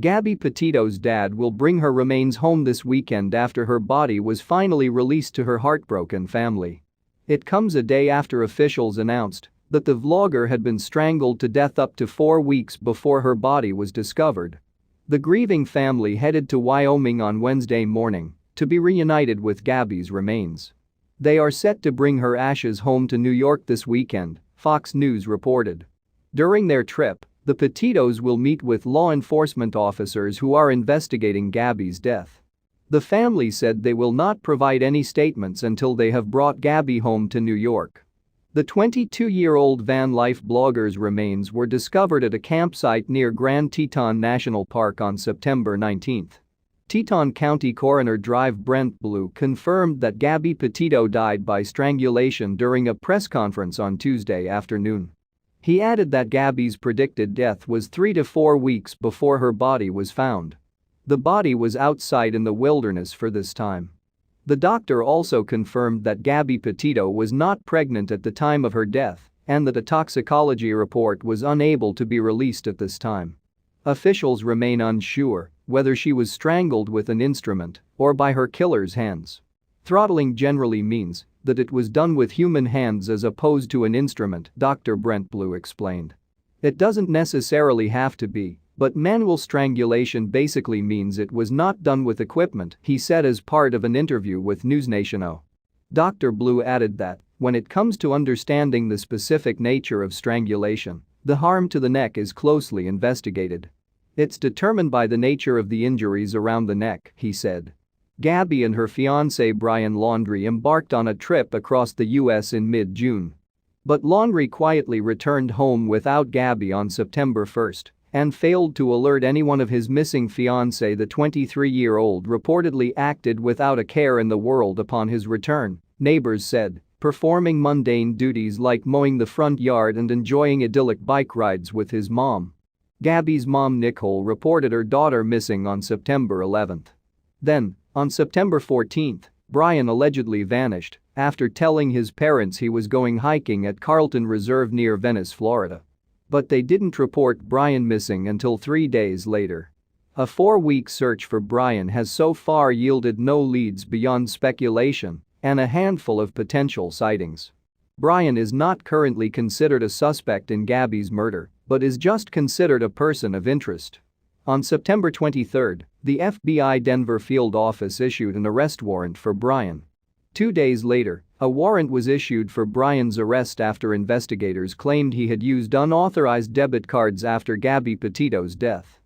Gabby Petito's dad will bring her remains home this weekend after her body was finally released to her heartbroken family. It comes a day after officials announced that the vlogger had been strangled to death up to 4 weeks before her body was discovered. The grieving family headed to Wyoming on Wednesday morning to be reunited with Gabby's remains. They are set to bring her ashes home to New York this weekend, Fox News reported. During their trip, the Petitos will meet with law enforcement officers who are investigating Gabby's death. The family said they will not provide any statements until they have brought Gabby home to New York. The 22-year-old van life blogger's remains were discovered at a campsite near Grand Teton National Park on September 19. Teton County Coroner Brent Blue confirmed that Gabby Petito died by strangulation during a press conference on Tuesday afternoon. He added that Gabby's predicted death was 3 to 4 weeks before her body was found. The body was outside in the wilderness for this time. The doctor also confirmed that Gabby Petito was not pregnant at the time of her death and that a toxicology report was unable to be released at this time. Officials remain unsure whether she was strangled with an instrument or by her killer's hands. Throttling generally means that it was done with human hands as opposed to an instrument, Dr. Brent Blue explained. It doesn't necessarily have to be, but manual strangulation basically means it was not done with equipment, he said as part of an interview with NewsNation. Dr. Blue added that, when it comes to understanding the specific nature of strangulation, the harm to the neck is closely investigated. It's determined by the nature of the injuries around the neck, he said. Gabby and her fiancé Brian Laundrie embarked on a trip across the U.S. in mid-June. But Laundrie quietly returned home without Gabby on September 1 and failed to alert anyone of his missing fiancée. The 23-year-old reportedly acted without a care in the world upon his return, neighbors said, performing mundane duties like mowing the front yard and enjoying idyllic bike rides with his mom. Gabby's mom Nicole reported her daughter missing on September 11. Then, on September 14, Brian allegedly vanished after telling his parents he was going hiking at Carlton Reserve near Venice, Florida. But they didn't report Brian missing until 3 days later. A 4-week search for Brian has so far yielded no leads beyond speculation and a handful of potential sightings. Brian is not currently considered a suspect in Gabby's murder, but is just considered a person of interest. On September 23, the FBI Denver field office issued an arrest warrant for Brian. 2 days later, a warrant was issued for Brian's arrest after investigators claimed he had used unauthorized debit cards after Gabby Petito's death.